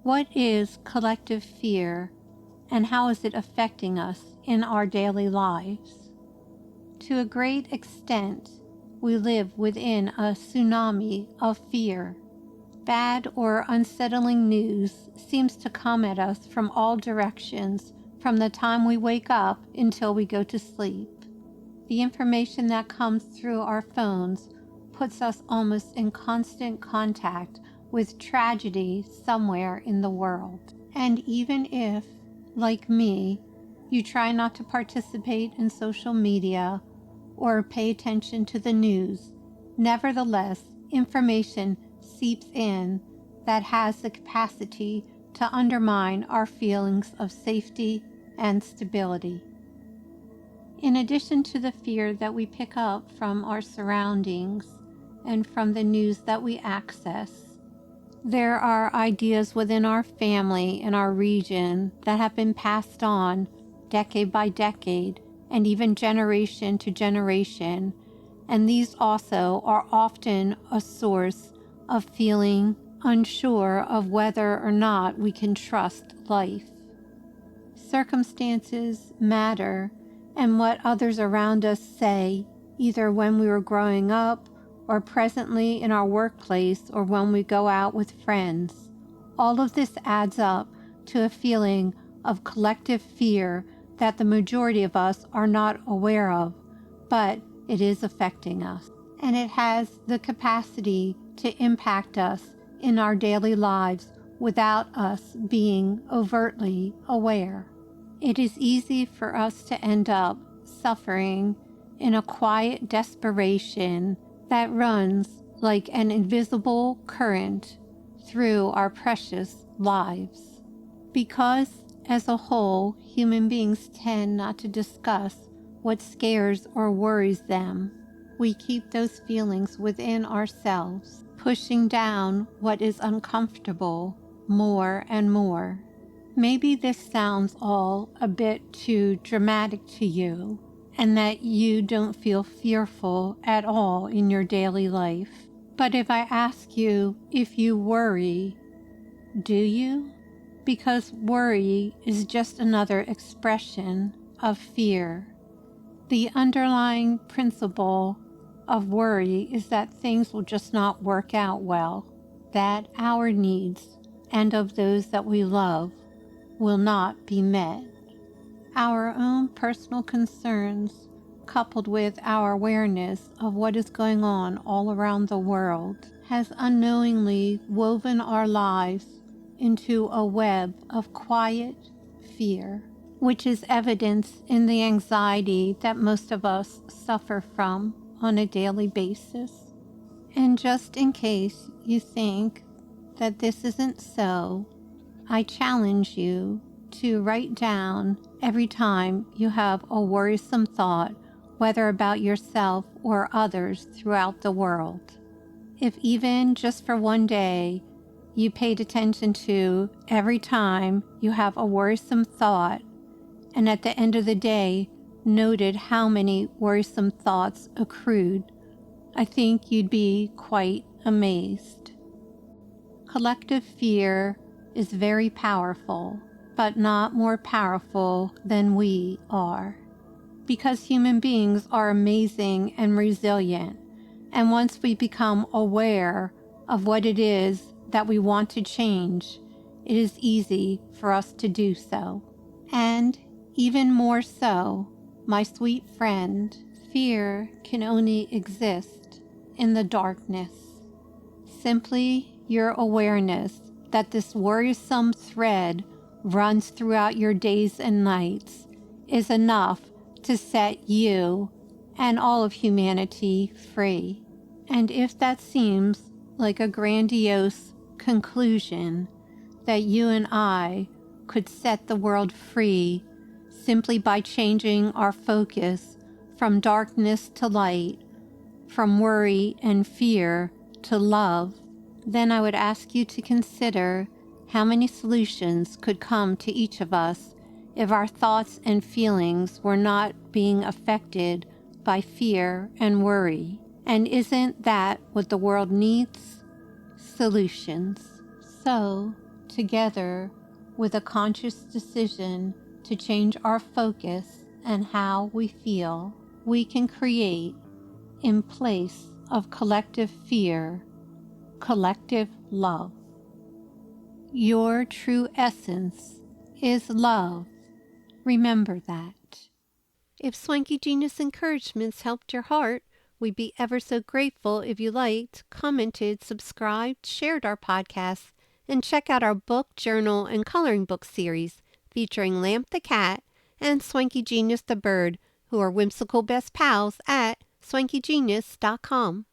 What is collective fear, and how is it affecting us in our daily lives? To a great extent, we live within a tsunami of fear. Bad or unsettling news seems to come at us from all directions from the time we wake up until we go to sleep. The information that comes through our phones puts us almost in constant contact with tragedy somewhere in the world. And even if, like me, you try not to participate in social media or pay attention to the news, nevertheless, information seeps in that has the capacity to undermine our feelings of safety and stability. In addition to the fear that we pick up from our surroundings and from the news that we access, there are ideas within our family and our region that have been passed on decade by decade and even generation to generation, and these also are often a source of feeling unsure of whether or not we can trust life. Circumstances matter, and what others around us say, either when we were growing up or presently in our workplace or when we go out with friends. All of this adds up to a feeling of collective fear that the majority of us are not aware of, but it is affecting us. And it has the capacity to impact us in our daily lives without us being overtly aware. It is easy for us to end up suffering in a quiet desperation that runs like an invisible current through our precious lives. Because, as a whole, human beings tend not to discuss what scares or worries them, we keep those feelings within ourselves, pushing down what is uncomfortable more and more. Maybe this sounds all a bit too dramatic to you, and that you don't feel fearful at all in your daily life. But if I ask you if you worry, do you? Because worry is just another expression of fear. The underlying principle of worry is that things will just not work out well, that our needs and of those that we love will not be met. Our own personal concerns, coupled with our awareness of what is going on all around the world, has unknowingly woven our lives into a web of quiet fear, which is evidenced in the anxiety that most of us suffer from on a daily basis. And just in case you think that this isn't so, I challenge you to write down every time you have a worrisome thought, whether about yourself or others throughout the world. If even just for one day you paid attention to every time you have a worrisome thought, and at the end of the day noted how many worrisome thoughts accrued, I think you'd be quite amazed. Collective fear is very powerful, but not more powerful than we are. Because human beings are amazing and resilient, and once we become aware of what it is that we want to change, it is easy for us to do so. And even more so, my sweet friend, fear can only exist in the darkness. Simply your awareness that this worrisome thread runs throughout your days and nights is enough to set you and all of humanity free. And if that seems like a grandiose conclusion that you and I could set the world free simply by changing our focus from darkness to light, from worry and fear to love, then I would ask you to consider how many solutions could come to each of us if our thoughts and feelings were not being affected by fear and worry. And isn't that what the world needs? Solutions. So, together with a conscious decision to change our focus and how we feel, we can create, in place of collective fear, collective love. Your true essence is love. Remember that. If Swanky Genius encouragements helped your heart, we'd be ever so grateful if you liked, commented, subscribed, shared our podcasts, and check out our book, journal, and coloring book series featuring Lamp the cat and Swanky Genius the bird, who are whimsical best pals at swankygenius.com.